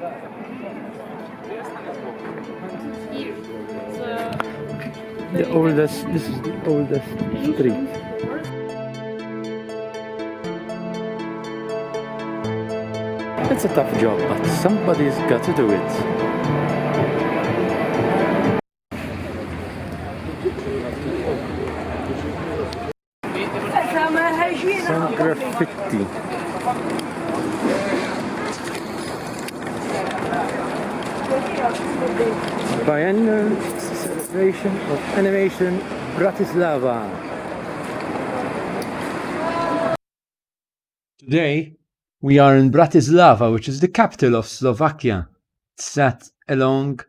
Here. This is the oldest street. It's a tough job, but somebody's got to do it. Some graffiti. Biennial celebration of animation, Bratislava. Today, we are in Bratislava, which is the capital of Slovakia. It's sat along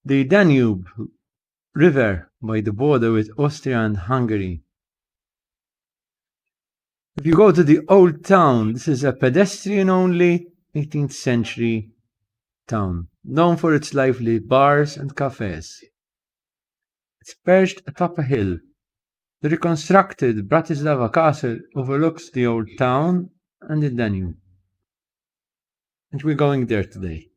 the Danube River by the border with Austria and Hungary. If you go to the old town, this is a pedestrian-only 18th century town, known for its lively bars and cafes. It's perched atop a hill. The reconstructed Bratislava Castle overlooks the old town and the Danube. And we're going there today.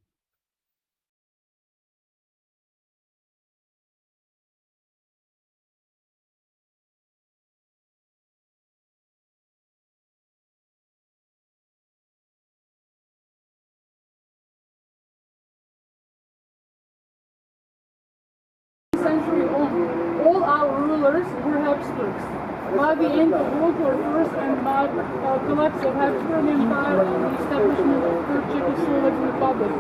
Century on, all our rulers were Habsburgs. By the end of World War I and by collapse of Habsburg Empire and the establishment of the Third Czechoslovak Republic.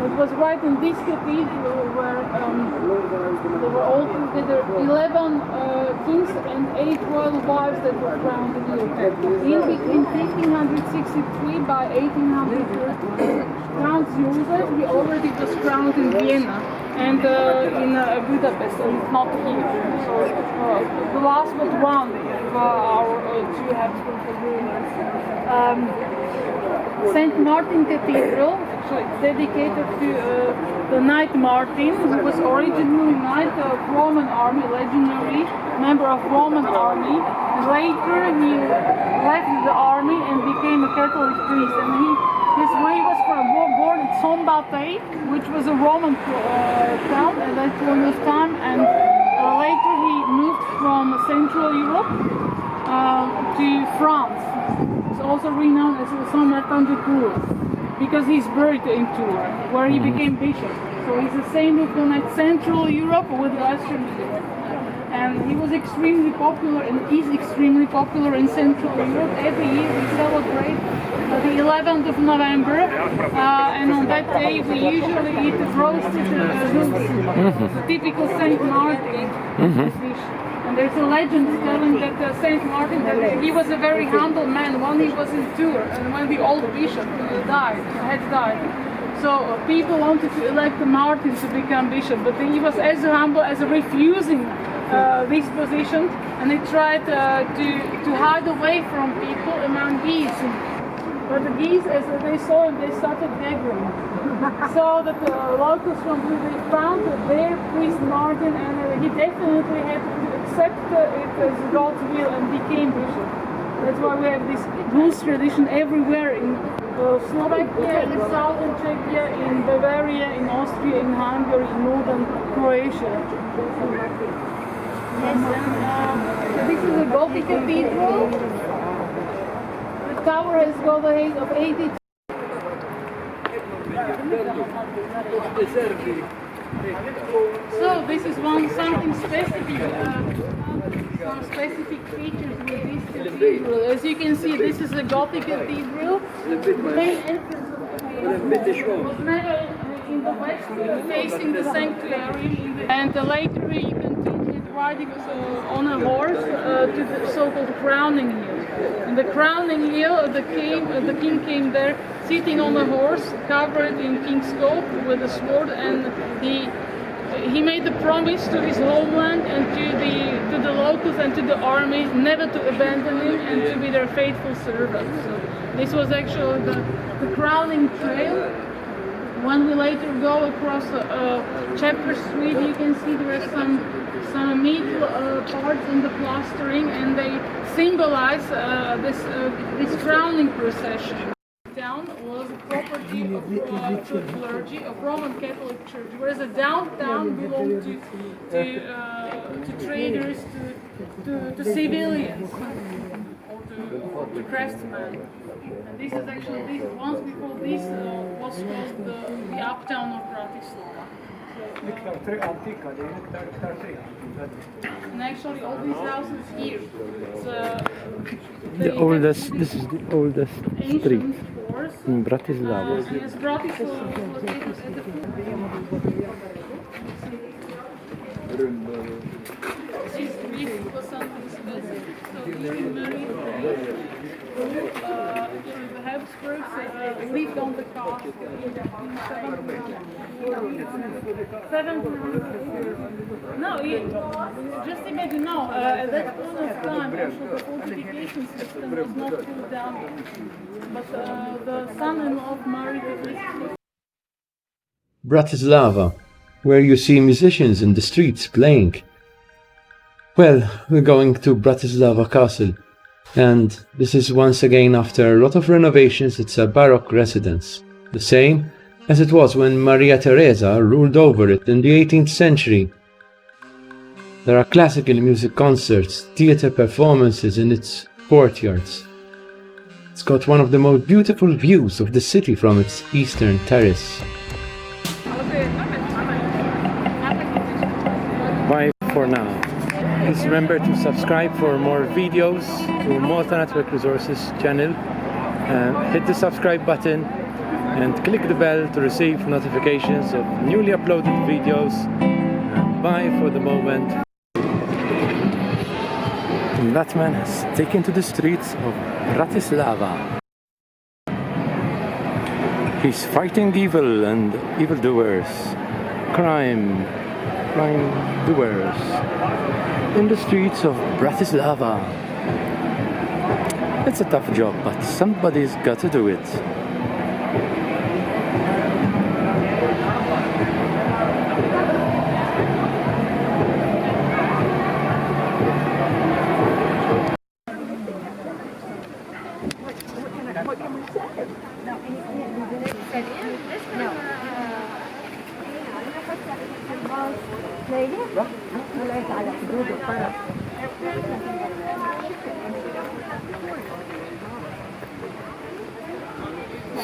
It was right in this cathedral where there were all together 11 kings and 8 royal wives that were crowned here. In between 1563 by 1830, Count Joseph, he already was crowned in Vienna and in Budapest, and not here. So the last but one of our two Habsburg agreements. St. Martin Cathedral, so it's dedicated to the Knight Martin, who was originally Knight of Roman Army, legendary member of Roman Army. Later he left the army and became a Catholic priest, and he was born at Soundbite, which was a Roman town at that point of time, and later he moved from Central Europe to France. It's also renowned as Saint-Martin de Tours, because he's buried in Tours, where he became bishop. So he's a saint who connects Central Europe with Western Europe. And he was extremely popular and is extremely popular in Central Europe. Every year we celebrate the 11th of November, and on that day we usually eat roasted the typical Saint Martin dish. And there's a legend telling that Saint Martin, that he was a very humble man when he was in Tours and when the old bishop had died. So people wanted to elect Martin to become bishop, but he was as humble as refusing this position, and he tried to hide away from people among geese. But the geese, as they saw him, they started gagging. So that the locals from who they found their priest Martin, and he definitely had to accept it as God's will and became bishop. That's why we have this goose tradition everywhere in Slovakia, in southern Czechia, in Bavaria, in Austria, in Hungary, in northern Croatia. Yes, and so this is a Gothic cathedral. The tower has got a height of 82. So this is something specific, some specific features with this cathedral. As you can see, this is a Gothic cathedral. The main entrance of the cathedral was never in the west, facing the sanctuary, and later you continued riding on a horse to the so-called crowning hill. In the crowning hill, the king came there sitting on a horse, covered in king's coat with a sword, and he made a promise to his homeland and to the locals and to the army never to abandon him and to be their faithful servants. So this was actually the crowning trail. When we later go across Chapter Street, you can see there are some metal parts in the plastering, and they symbolize this crowning procession. Town was property of clergy of Roman Catholic Church, whereas the downtown belonged to traders, to civilians, or to craftsmen. And this is actually once before this was called the uptown of Bratislava. And actually, all these houses here, This is the oldest street in Bratislava. Yes, Bratislava was located at the This was something specific. So during Mary's reign, the Habsburgs lived on the castle in 700. No, just imagine now, at that point of time, actually the fortification system was not fully down. But the son-in-law of Mary was Bratislava, where you see musicians in the streets playing. Well, we're going to Bratislava Castle, and this is once again after a lot of renovations. It's a Baroque residence, the same as it was when Maria Theresa ruled over it in the 18th century. There are classical music concerts, theatre performances in its courtyards. It's got one of the most beautiful views of the city from its eastern terrace. Bye for now. Please remember to subscribe for more videos to Malta Network Resources channel. Hit the subscribe button and click the bell to receive notifications of newly uploaded videos. Bye for the moment. And that man has taken to the streets of Bratislava. He's fighting evil and evildoers, crime doers in the streets of Bratislava. It's a tough job, but somebody's got to do it.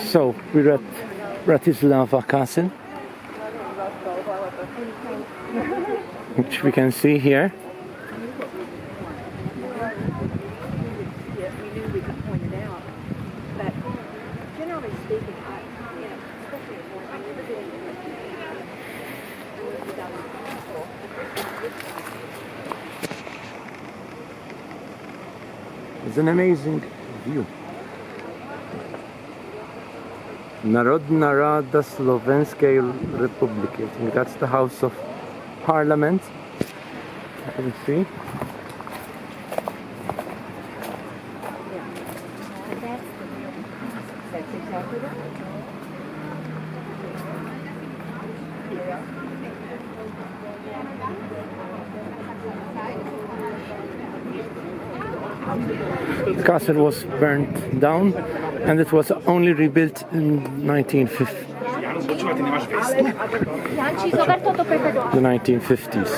So we're at Bratislava Castle, which we can see here. It's an amazing view. Narodna Rada Slovenskej Republiky. I think that's the House of Parliament. You can see. The castle was burnt down and it was only rebuilt in 1950. The 1950s.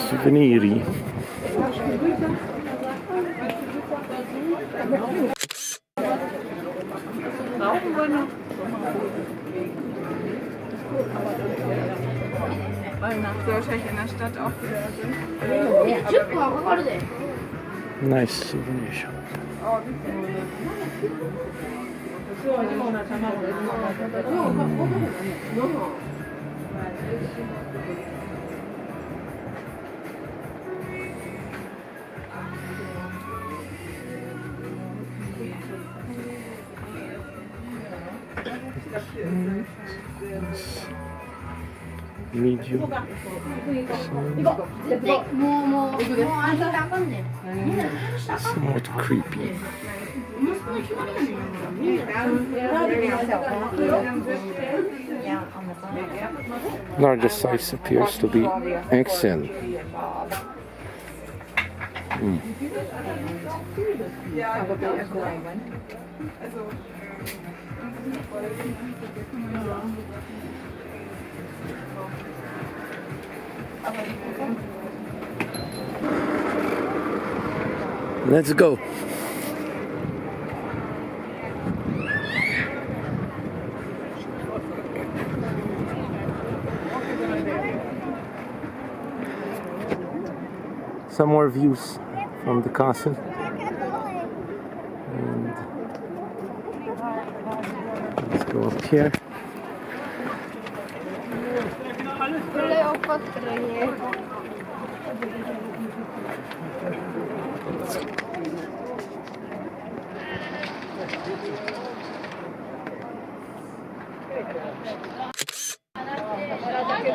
Souveniri. Nice souvenir shop. Medium. Somewhat creepy. Larger size appears to be XL. Let's go. Some more views from the castle. And let's go up here.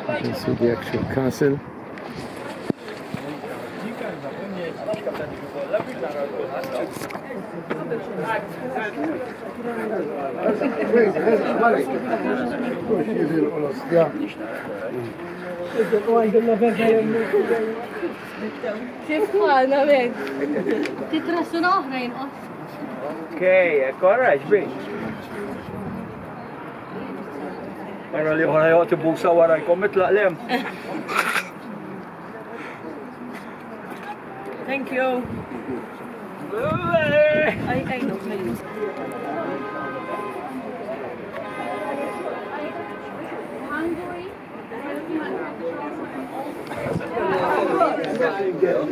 You can see the actual castle. Okej, agora bem. Para li wala to buksa waray komet la lem. Thank you. I know.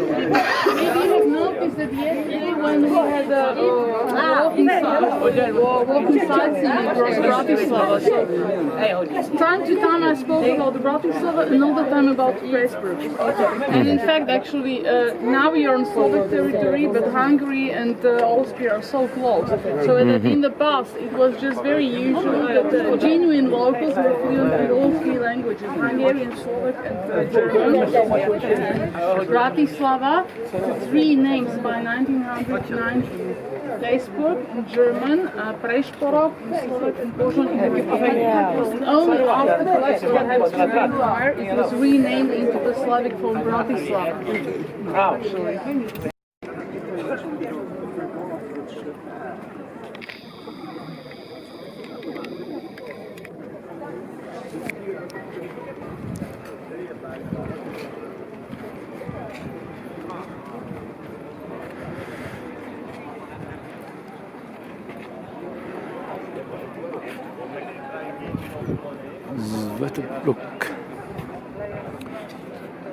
Maybe you have noticed that yesterday when we had walking sightseeing across Bratislava, so time to time I spoke about Bratislava and all the time about Pressburg. And in fact, actually, now we are on Slovak territory, but Hungary and Austria are so close. So that in the past, it was just very usual that genuine locals were fluent in all three languages: Hungarian, Slovak, and German. Bratislava, three names by 1990. Pressburg in German, Prešporov in Slovak, and Poznan in Lithuanian. Only after perhaps it was renamed into the Slavic form Bratislava. Look,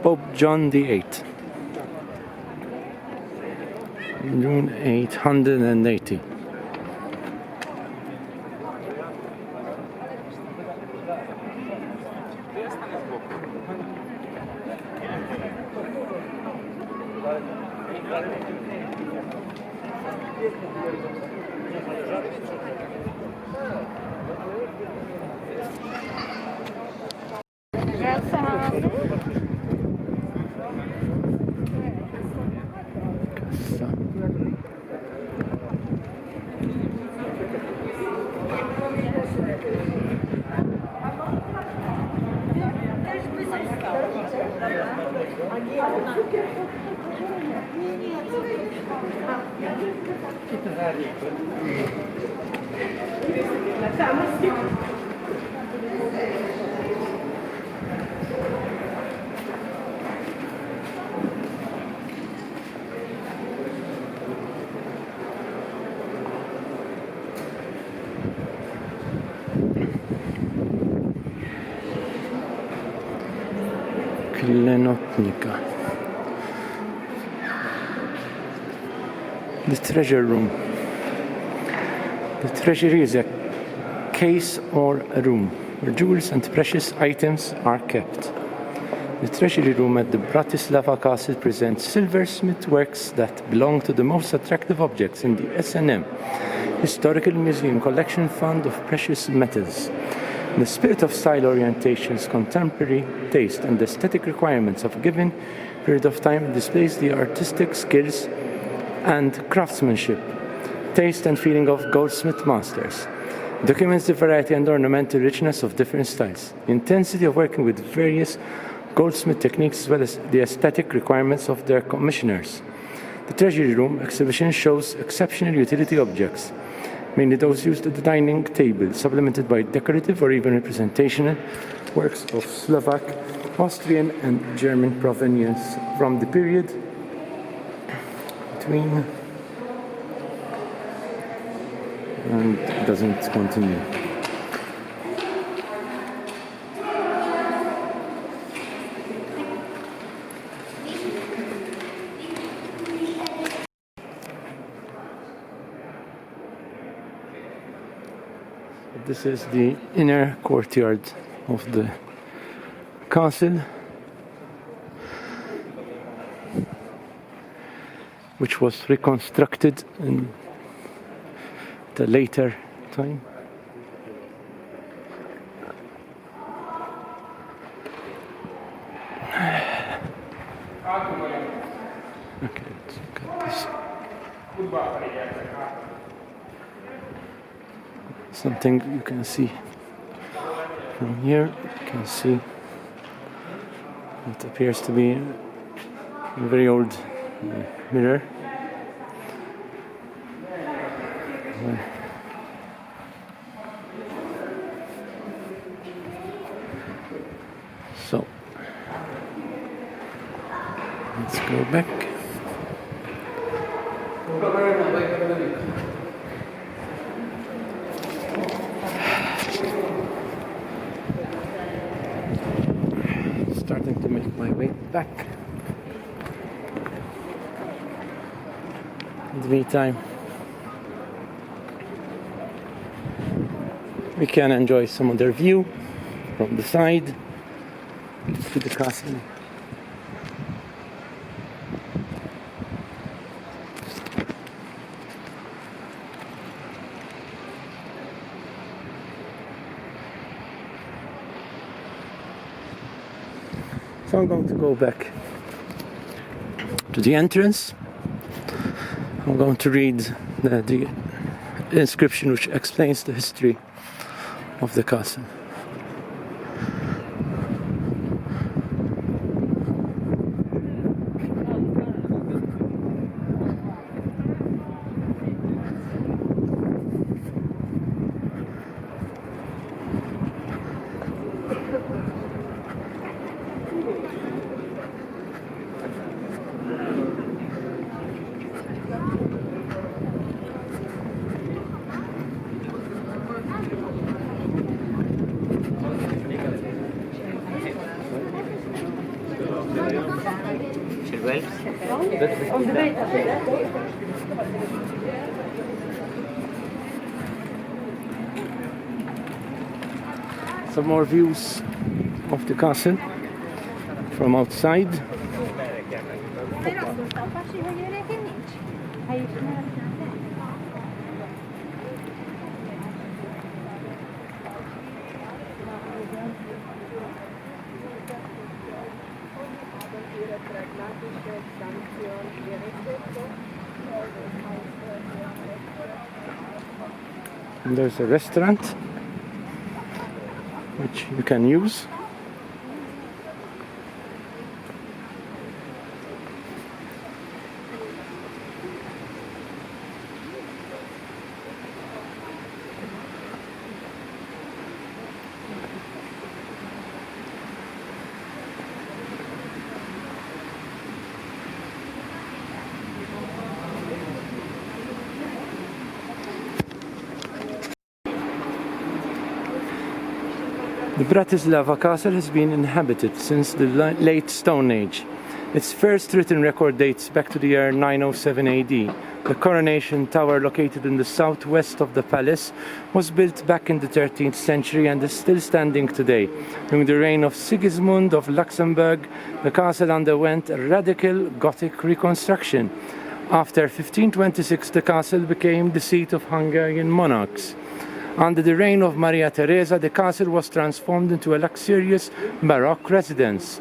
Pope John VIII, June 880. Klenotnika. The treasure room. The treasury is a case or a room where jewels and precious items are kept. The treasury room at the Bratislava Castle presents silversmith works that belong to the most attractive objects in the S&M Historical Museum Collection Fund of Precious Metals. In the spirit of style orientations, contemporary taste, and the aesthetic requirements of a given period of time, displays the artistic skills and craftsmanship, taste and feeling of goldsmith masters. Documents the variety and ornamental richness of different styles, the intensity of working with various goldsmith techniques, as well as the aesthetic requirements of their commissioners. The treasury room exhibition shows exceptional utility objects, mainly those used at the dining table, supplemented by decorative or even representational works of Slovak, Austrian and German provenience from the period between, and it doesn't continue. This is the inner courtyard of the castle, which was reconstructed in the later time. Okay, let's look at this. Something you can see from here. You can see what appears to be a very old mirror. So let's go back. Starting to make my way back. In the meantime, we can enjoy some other view from the side to the castle. So I'm going to go back to the entrance. I'm going to read the inscription which explains the history of the castle. Some more views of the castle from outside. And there's a restaurant which you can use. The Bratislava Castle has been inhabited since the late Stone Age. Its first written record dates back to the year 907 AD. The coronation tower, located in the southwest of the palace, was built back in the 13th century and is still standing today. During the reign of Sigismund of Luxembourg, the castle underwent a radical Gothic reconstruction. After 1526, the castle became the seat of Hungarian monarchs. Under the reign of Maria Theresa, the castle was transformed into a luxurious Baroque residence.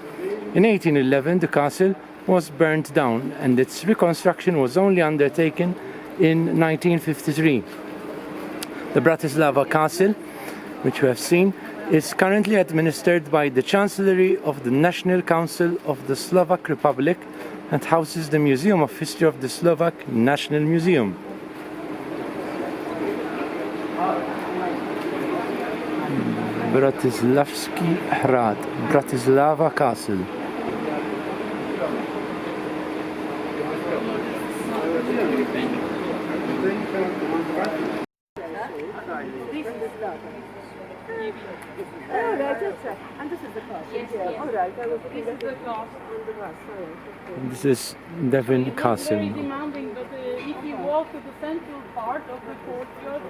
In 1811, the castle was burnt down and its reconstruction was only undertaken in 1953. The Bratislava Castle, which we have seen, is currently administered by the Chancellery of the National Council of the Slovak Republic and houses the Museum of History of the Slovak National Museum. Bratislavski Hrad, Bratislava Castle. This is Devon Castle. Very demanding, but if you walk to the central part of the courtyard,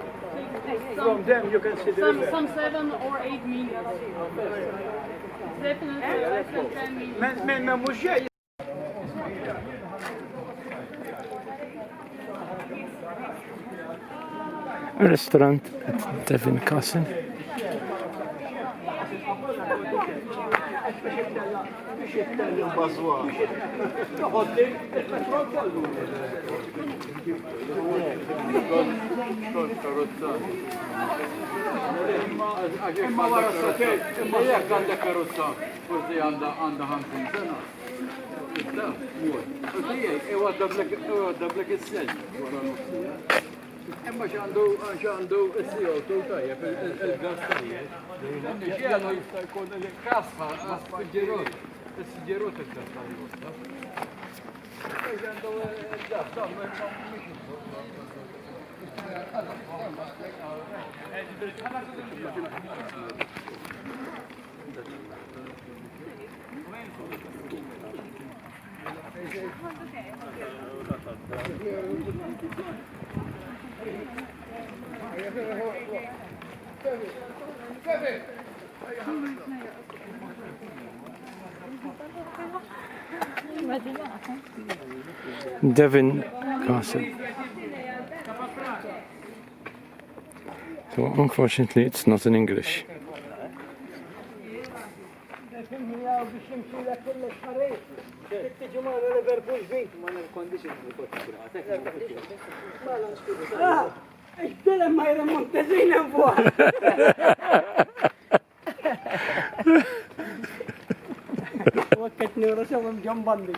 From them you can see the river. some 7 or 8 meters. Definitely less than 10 meters. من مش جاي. A restaurant at Devon Castle. imma wara s-saket, imma jekk għandek karozza, forsi għandha 50 sena. Issa, mur. Tijek, iwaddablek is-sen wara nofsija. Imma x'għandu is-CO2 tajjeb, il-gas tajjeb. X'għandu jista' jkun il-kasfa għas-ġirut. Is-ġirut il-gas tajjeb. X'għandu il-gas Devon Castle. So unfortunately it's not in English. Ixtellem ma jirremontezina fuq. Wakketni ura sew ġambandi.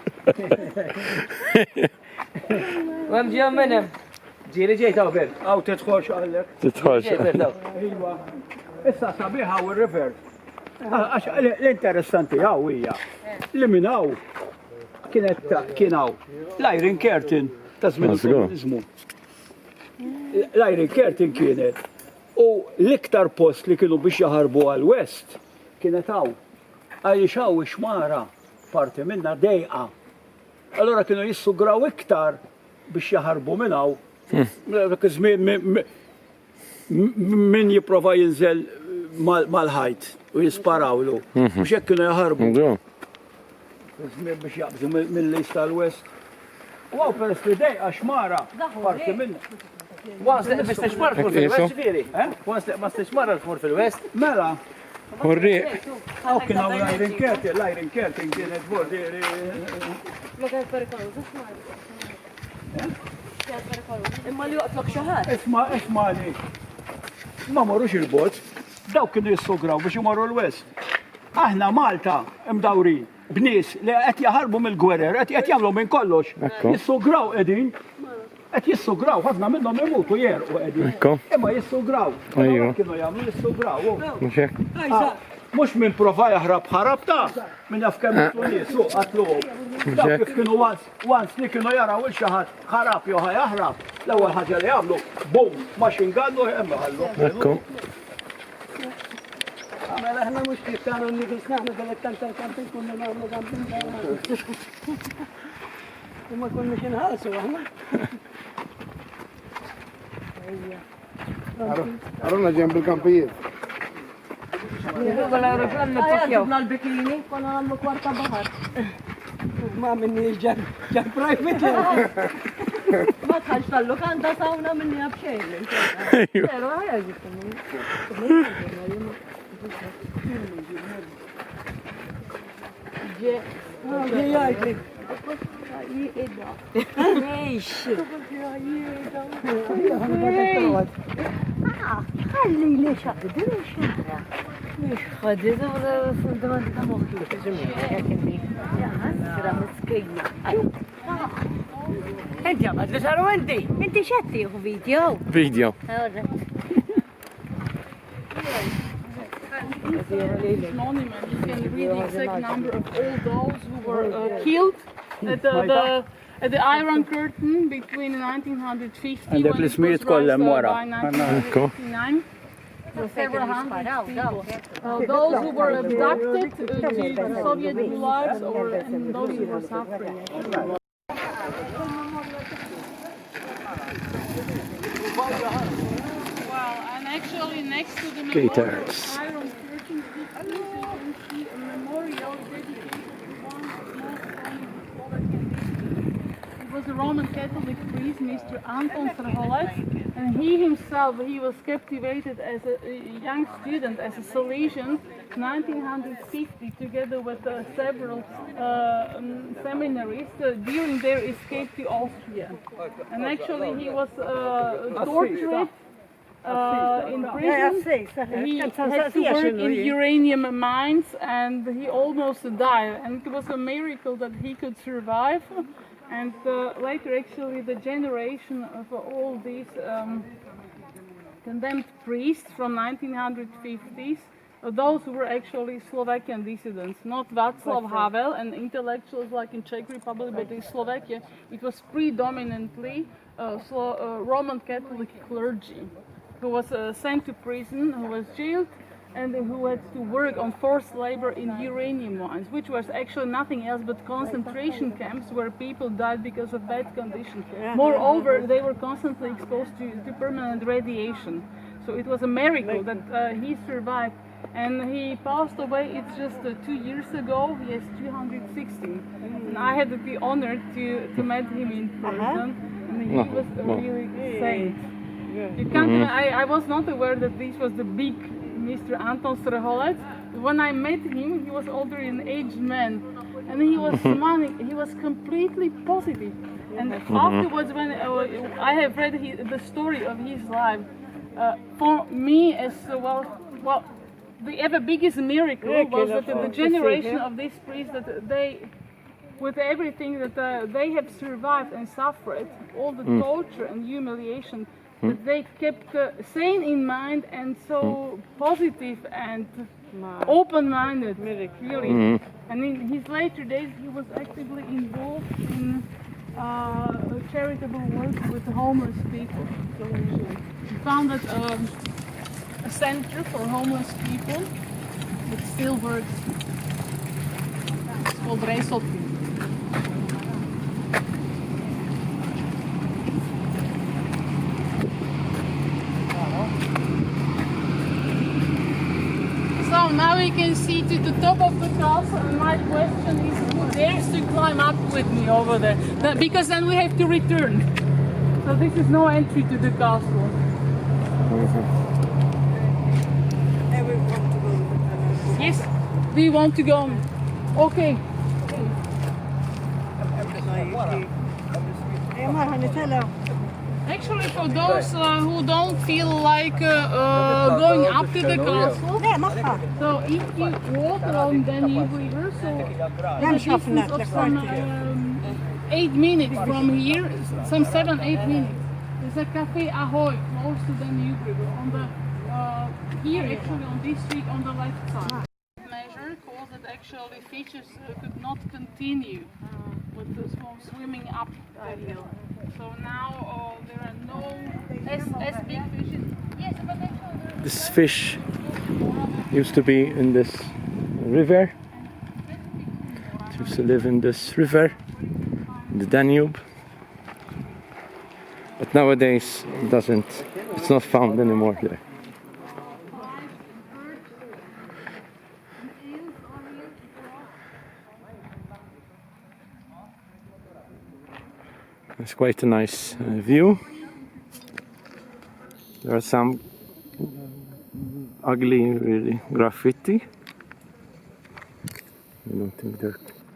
Għam ġem menem. Ġiri ġejta u ber. Għaw titħolx għallek. Iwa. Issa sabiħa u r-river. L-interessanti għaw hija li minn għaw kien għaw l-Iron Curtain ta' żmien il-komunizmu. L-Iron Curtain kienet u l-iktar post li kienu biex jaħarbu għal-West kienet għaw. Għaliex għaw ixmara parti minna dejqa. Allora kienu jissugraw iktar biex jaħarbu minn għaw. Min jiprofa jinżel mal-ħajt u jisparawlu. Biex jekk kienu jaħarbu. Biex jaqbżu mill-lejs tal-West. U għaw peress li dejqa xmara parti minna. Once ma staxmar tmur fil-West ġifieri. Once ma staxmar tmur fil-West. Mela, Urriq. għaw kien għaw l-Iron Curtain kienet bordi. Imma li joqtlok xaħat. Isma li. Ma morrux il-bot, daw kienu jissugraw biex jmorru l-West. Aħna Malta imdawri b'nies li qed jaħarbu mill-gwerer, qed jagħmlu minn kollox. Jissugraw qegħdin, qed jissugraw, ħafna minnhom imutu jerqu qegħdin. Imma jissugraw. Kienu jagħmlu jissugraw. Mux minn prova jahrab ħarabta, minn jaf kemm jitlu nisu, għatluhom. Daw kif kienu once li kienu jaraw il-xaħat ħarab jew ħajaħrab, l-ewwel ħaġa li jagħmlu, bum, machine gun u hemm ħallu. Mela ħna mhux kif kienu nifis naħna dal-tant tal-kampin kunna nagħmlu kampin. Imma konna xi nħallsu aħna. Għaruna ġemb il-kampijiet. Għanna l-bikini, konna għamlu kwarta baħar. Ma minni ġar private. Ma tħalx tal-lokanta sawna minni għabxejn. Pero għajja ħalli li xaqdi xaqra. انت ما تسألوا انت شتي فيديو Video. This monument, you can read the exact number of all those who were killed at the Iron Curtain between 1950 And the when it police was meet call them raised, wara. by 1959. So several hundred people. Those who were abducted to Soviet gulags and those who were suffering. Well, and actually next to the Gators. Iron Curtain, you can see a memorial dedicated to one small stone Slovakian dissident. It was a Roman Catholic priest, Mr. Anton Strholec, and he himself, he was captivated as a young student, as a Salesian, 1950, together with several seminaries during their escape to Austria. And actually he was tortured in prison. He had to work in uranium mines and he almost died. And it was a miracle that he could survive. And later actually the generation of all these condemned priests from 1950s, those who were actually Slovakian dissidents, not Václav Havel and intellectuals like in Czech Republic, but in Slovakia it was predominantly Roman Catholic clergy who was sent to prison, who was jailed, and who had to work on forced labor in uranium mines, which was actually nothing else but concentration camps where people died because of bad conditions. Moreover, they were constantly exposed to permanent radiation. So it was a miracle that he survived. And he passed away, it's just 2 years ago, he is 216. And I had the honor to meet him in person, and he was a really saint. You can't, I was not aware that this was the big Mr. Anton Strholec. When I met him, he was already an aged man, and he was smiling. He was completely positive. And afterwards, when I have read the story of his life, for me as well, the ever biggest miracle was that the generation of these priests, that they, with everything that they have survived and suffered, all the torture and humiliation, that they kept sane in mind and so positive and open-minded, really. And in his later days, he was actively involved in charitable work with homeless people. So he founded a center for homeless people that still works. It's called Resotki. So now we can see to the top of the castle, and my question is who dares to climb up with me over there? Because then we have to return. So this is no entry to the castle. Yes, we want to go. Okay. Actually, for those who don't feel like going up to the castle, so if you walk along Danube River, so the distance of some 8 minutes from here, some 7-8 minutes, there's a Café Ahoy close to Danube River on the here actually on this street on the left side. Measure caused that actually fishes could not continue with the swimming up the hill. So now there are no as big fishes. Yes, but actually This fish used to be in this river. It used to live in this river, the Danube. But nowadays it's not found anymore there. It's quite a nice view. There are some ugly, really, graffiti.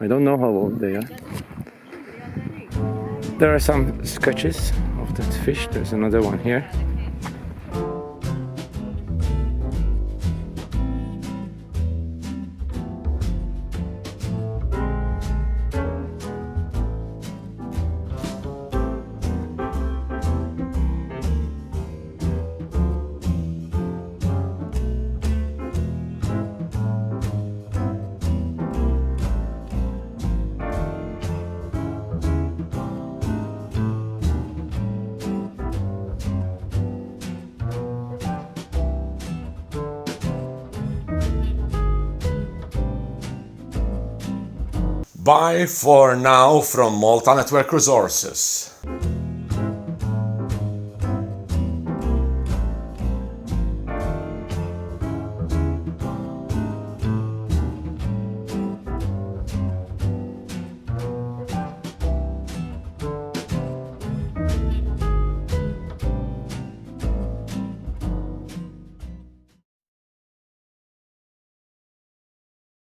I don't know how old they are. There are some sketches of that fish. There's another one here. Bye for now from Malta Network Resources.